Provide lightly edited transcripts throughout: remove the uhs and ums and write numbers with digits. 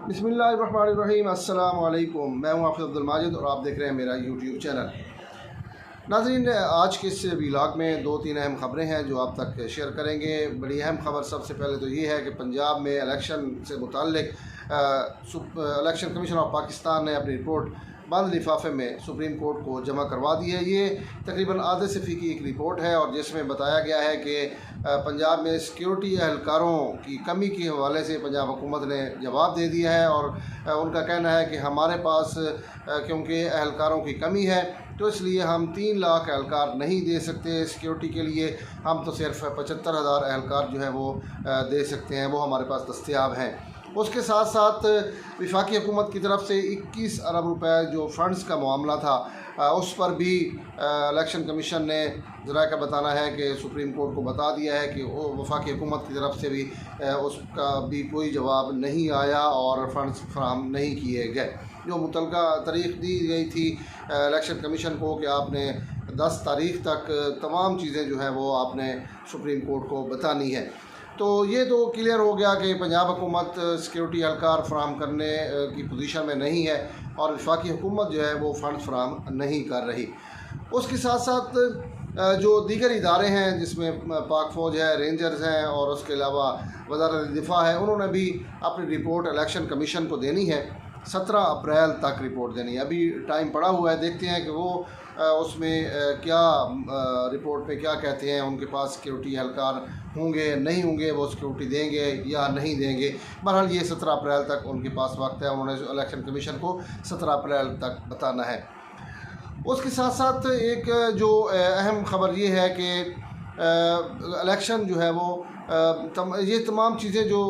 बिस्मिल्लाहिर्रहमानिर्रहीम। अस्सलाम वालेकुम। मैं हूं हाफिज़ अब्दुल माजिद और आप देख रहे हैं मेरा यूट्यूब चैनल। नाज़रीन, आज के इस व्लॉग में 2-3 अहम ख़बरें हैं जो आप तक शेयर करेंगे। बड़ी अहम ख़बर सबसे पहले तो ये है कि पंजाब में इलेक्शन से मुताल्लिक़ इलेक्शन कमीशन ऑफ पाकिस्तान ने अपनी रिपोर्ट बंद लिफाफे में सुप्रीम कोर्ट को जमा करवा दी है। ये तकरीबन आधे सफ़ी की एक रिपोर्ट है और जिसमें बताया गया है कि पंजाब में सिक्योरिटी एहलकारों की कमी के हवाले से पंजाब हुकूमत ने जवाब दे दिया है और उनका कहना है कि हमारे पास क्योंकि एहलकारों की कमी है तो इसलिए हम 3 लाख एहलकार नहीं दे सकते सिक्योरिटी के लिए। हम तो सिर्फ 75,000 एहलकार जो है वो दे सकते हैं, वो हमारे पास दस्तयाब हैं। उसके साथ साथ वफाकी हुकूमत की तरफ से 21 अरब रुपए जो फ़ंड्स का मामला था उस पर भी इलेक्शन कमीशन ने ज़रा का बताना है कि सुप्रीम कोर्ट को बता दिया है कि वफाकी हुकूमत की तरफ से भी उसका भी कोई जवाब नहीं आया और फ़ंड्स फराहम नहीं किए गए। जो मुतलका तारीख़ दी गई थी इलेक्शन कमीशन को कि आपने 10 तारीख़ तक तमाम चीज़ें जो है वो आपने सुप्रीम कोर्ट को बतानी है। तो ये तो क्लियर हो गया कि पंजाब हुकूमत सिक्योरिटी एहलकार फराहम करने की पोजीशन में नहीं है और वफाकी हुकूमत जो है वो फ़ंड फराहम नहीं कर रही। उसके साथ साथ जो दीगर इदारे हैं जिसमें पाक फ़ौज है, रेंजर्स हैं और उसके अलावा वज़ारत दिफ़ा है, उन्होंने भी अपनी रिपोर्ट इलेक्शन कमीशन को देनी है। 17 अप्रैल तक रिपोर्ट देनी है। अभी टाइम पड़ा हुआ है, देखते हैं कि वो उसमें क्या रिपोर्ट में क्या कहते हैं। उनके पास सिक्योरिटी एहलकार होंगे नहीं होंगे, वो सिक्योरिटी देंगे या नहीं देंगे। बहरहाल ये 17 अप्रैल तक उनके पास वक्त है, उन्होंने इलेक्शन कमीशन को 17 अप्रैल तक बताना है। उसके साथ साथ एक जो अहम ख़बर ये है कि इलेक्शन जो है वो ये तमाम चीज़ें जो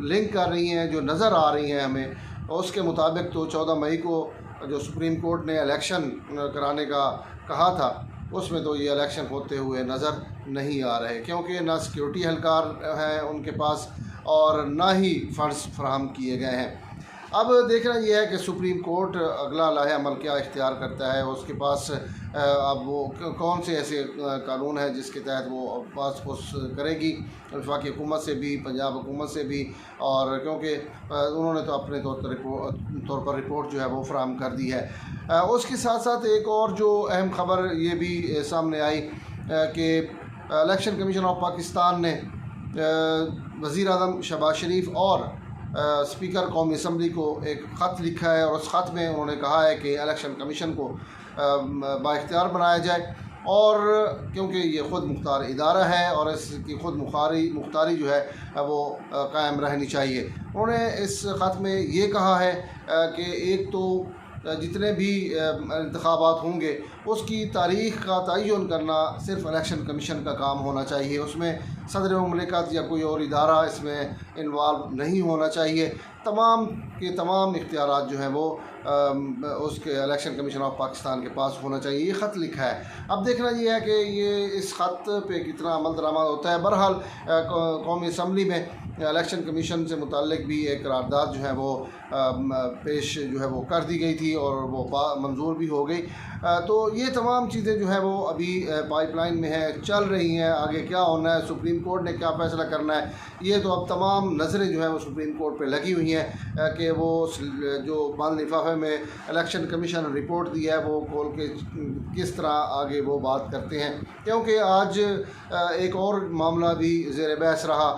लिंक कर रही हैं, जो नज़र आ रही हैं हमें, उसके मुताबिक तो 14 मई को जो सुप्रीम कोर्ट ने इलेक्शन कराने का कहा था उसमें तो ये इलेक्शन होते हुए नज़र नहीं आ रहे, क्योंकि ना सिक्योरिटी एहलकार हैं उनके पास और ना ही फ़ंड्स फराहम किए गए हैं। अब देखना यह है कि सुप्रीम कोर्ट अगला लाहे अमल क्या इख्तियार करता है। उसके पास अब वो कौन से ऐसे कानून है जिसके तहत वो पास पुस करेगी वफाकी हुकूमत से भी, पंजाब हुकूमत से भी, और क्योंकि उन्होंने तो अपने तौर पर रिपोर्ट जो है वो फराहम कर दी है। उसके साथ साथ एक और जो अहम ख़बर ये भी सामने आई कि इलेक्शन कमीशन ऑफ पाकिस्तान ने वज़ीर आज़म शहबाज शरीफ और स्पीकर कौमी असम्बली को एक ख़त लिखा है और उस ख़त में उन्होंने कहा है कि इलेक्शन कमीशन को बाइख्तियार बनाया जाए और क्योंकि ये ख़ुद मुख्तार इदारा है और इसकी ख़ुद मुख्तारी जो है वो कायम रहनी चाहिए। उन्होंने इस ख़त में ये कहा है कि एक तो जितने भी इंतखाबात होंगे उसकी तारीख़ का तयन करना सिर्फ इलेक्शन कमीशन का काम होना चाहिए, उसमें सदर मुमलिकत या कोई और इदारा इसमें इन्वॉल्व नहीं होना चाहिए। तमाम के तमाम इख्तियारात जो हैं वो उसके इलेक्शन कमीशन ऑफ पाकिस्तान के पास होना चाहिए। ये ख़त लिखा है। अब देखना ये है कि ये इस ख़त पे कितना अमल दरामद होता है। बहरहाल कौमी असम्बली में इलेक्शन कमीशन से मुताल्लिक़ भी एक करारदाद जो है वो पेश जो है वो कर दी गई थी और वो मंजूर भी हो गई। तो ये तमाम चीज़ें जो है वो अभी पाइपलाइन में है, चल रही हैं। आगे क्या होना है, सुप्रीम कोर्ट ने क्या फ़ैसला करना है, ये तो अब तमाम नज़रें जो हैं वो सुप्रीम कोर्ट पे लगी हुई हैं कि वो जो बंद लिफाफे में इलेक्शन कमीशन रिपोर्ट दी है वो खोल के किस तरह आगे वो बात करते हैं। क्योंकि आज एक और मामला भी ज़ेर बहस रहा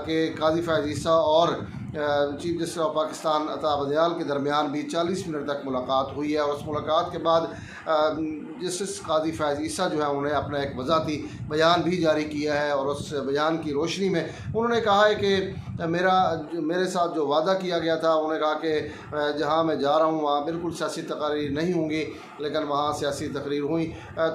कि काजी फैज़ ईसा और chief justice of Pakistan Ata Bandial के दरमियान भी 40 मिनट तक मुलाकात हुई है और उस मुलाकात के बाद जस्टिस काजी फैज़ ईसा जो है उन्होंने अपना एक वज़ाती बयान भी जारी किया है और उस बयान की रोशनी में उन्होंने कहा है कि मेरे साथ जो वादा किया गया था, उन्होंने कहा कि जहाँ मैं जा रहा हूँ वहाँ बिल्कुल सियासी तकरीर नहीं होंगी, लेकिन वहाँ सियासी तकरीर हुई।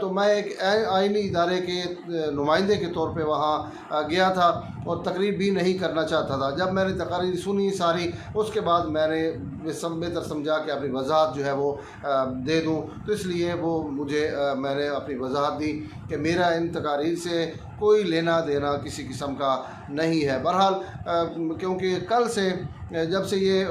तो मैं एक आइनी इदारे के नुमाइंदे के तौर पे वहाँ गया था और तकरीर भी नहीं करना चाहता था। जब मैंने तकरीर सुनी सारी, उसके बाद मैंने बेहतर समझा कि अपनी वजाहत जो है वो दे दूँ, तो इसलिए वो मैंने अपनी वजाहत दी कि मेरा इन तकारीर से कोई लेना देना किसी किस्म का नहीं है। बहरहाल क्योंकि कल से जब से ये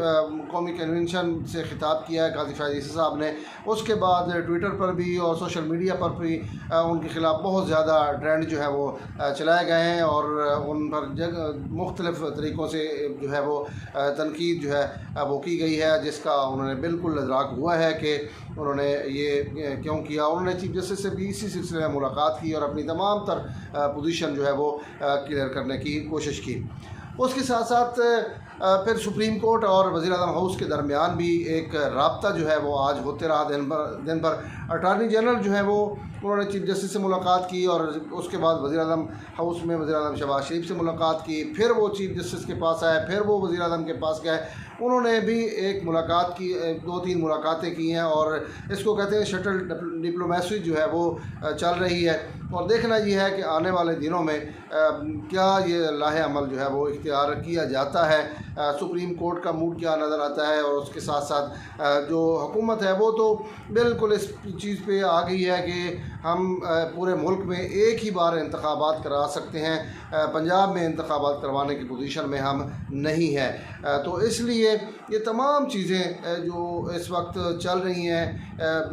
कौमी कन्वेंशन से ख़िताब किया है काजी फैज़ ईसा साहब ने, उसके बाद ट्विटर पर भी और सोशल मीडिया पर भी उनके ख़िलाफ़ बहुत ज़्यादा ट्रेंड जो है वो चलाए गए हैं और उन पर मुख्तलिफ़ तरीक़ों से जो है वो तनकीद जो है वो की गई है, जिसका उन्होंने बिल्कुल इदराक हुआ है कि उन्होंने ये क्यों किया। उन्होंने चीफ जस्टिस से भी इसी सिलसिले में मुलाकात की और अपनी तमाम तर पोजीशन जो है वो क्लियर करने की कोशिश की। उसके साथ साथ फिर सुप्रीम कोर्ट और वज़ीर-ए-आज़म हाउस के दरमियान भी एक राब्ता जो है वो आज होते रहा दिन भर। अटारनी जनरल जो है वो उन्होंने चीफ जस्टिस से मुलाकात की और उसके बाद वज़ीर-ए-आज़म हाउस में वज़ीर-ए-आज़म शहबाज शरीफ से मुलाकात की, फिर वो चीफ जस्टिस के पास आए, फिर वो वज़ीर-ए-आज़म के पास गए, उन्होंने भी एक मुलाकात की, 2-3 मुलाकातें की हैं और इसको कहते हैं शटल डिप्लोमेसी जो है वो चल रही है। और देखना ये है कि आने वाले दिनों में क्या ये लाहे अमल जो है वो इख्तियार किया जाता है, सुप्रीम कोर्ट का मूड क्या नज़र आता है। और उसके साथ साथ जो हुकूमत है वो तो बिल्कुल इस चीज़ पे आ गई है कि हम पूरे मुल्क में एक ही बार इंतखाबात करा सकते हैं, पंजाब में इंतखाबात करवाने की पोजीशन में हम नहीं हैं। तो इसलिए ये तमाम चीज़ें जो इस वक्त चल रही हैं,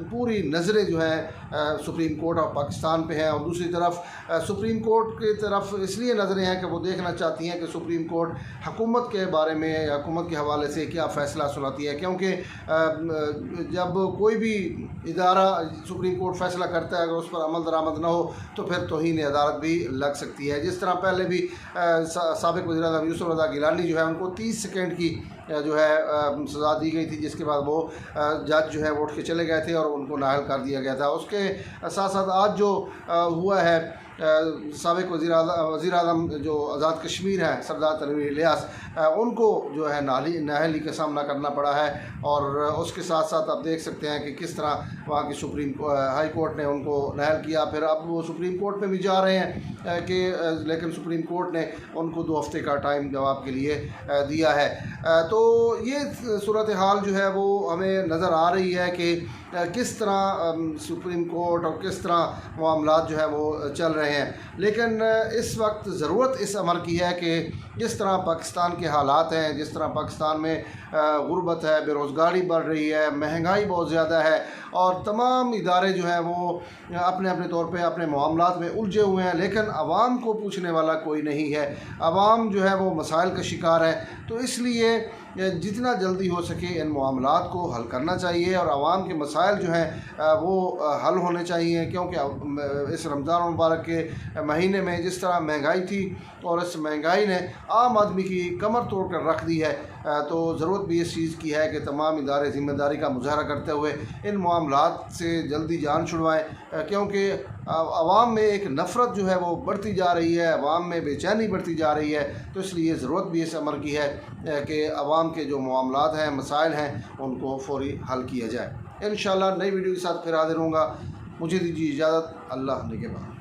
पूरी नज़रें जो हैं सुप्रीम कोर्ट ऑफ पाकिस्तान पे हैं। और दूसरी तरफ सुप्रीम कोर्ट की तरफ इसलिए नज़रें हैं कि वो देखना चाहती हैं कि सुप्रीम कोर्ट हुकूमत के बारे में या हुकूमत के हवाले से क्या फ़ैसला सुनाती है, क्योंकि जब कोई भी इदारा सुप्रीम कोर्ट फ़ैसला करता है अगर उस पर अमल दरामद ना हो तो फिर तौहीन अदालत भी लग सकती है। जिस तरह पहले भी साबिक़ वज़ीर-ए-आज़म यूसुफ़ रज़ा गिलानी जो है उनको 30 सेकंड की जो है सज़ा दी गई थी, जिसके बाद वो जज जो है वो उठ के चले गए थे और उनको नाअहल कर दिया गया था। उसके साथ साथ आज जो हुआ है साबिक़ वज़ीर-ए-आज़म जो आज़ाद कश्मीर हैं सरदार तनवीर इलियास, उनको जो है नाअहली का सामना करना पड़ा है। और उसके साथ साथ आप देख सकते हैं कि किस तरह वहाँ की हाई कोर्ट ने उनको नाअहल किया, फिर अब वो सुप्रीम कोर्ट में भी जा रहे हैं कि लेकिन सुप्रीम कोर्ट ने उनको 2 हफ़्ते का टाइम जवाब के लिए दिया है। तो ये सूरत हाल जो है वो हमें नज़र आ रही है कि किस तरह सुप्रीम कोर्ट और किस तरह मामलात जो है वो चल रहे हैं। लेकिन इस वक्त ज़रूरत इस अमर की है कि जिस तरह पाकिस्तान के हालात हैं, जिस तरह पाकिस्तान में गुर्बत है, बेरोज़गारी बढ़ रही है, महंगाई बहुत ज़्यादा है और तमाम इदारे जो हैं वो अपने अपने तौर पे अपने मामलात में उलझे हुए हैं, लेकिन आवाम को पूछने वाला कोई नहीं है। आवाम जो है वो मसाइल का शिकार है। तो इसलिए जितना जल्दी हो सके इन मामलात को हल करना चाहिए और आवाम के मसाइल जो हैं वो हल होने चाहिए, क्योंकि इस रमज़ान मुबारक के महीने में जिस तरह महंगाई थी और इस महंगाई ने आम आदमी की कमर तोड़ कर रख दी है, तो ज़रूरत भी इस चीज़ की है कि तमाम इदारे ज़िम्मेदारी का मुजाहरा करते हुए इन मामलात से जल्दी जान छुड़वाएँ, क्योंकि आवाम में एक नफ़रत जो है वो बढ़ती जा रही है, आवाम में बेचैनी बढ़ती जा रही है। तो इसलिए ज़रूरत भी इस अमर की है कि आवाम के जो मामलात हैं, मसाइल हैं, उनको फ़ौरी हल किया जाए। इंशाअल्लाह नई वीडियो के साथ फिर हाज़िर होऊंगा। मुझे दीजिए इजाज़त। अल्लाह निगहबान।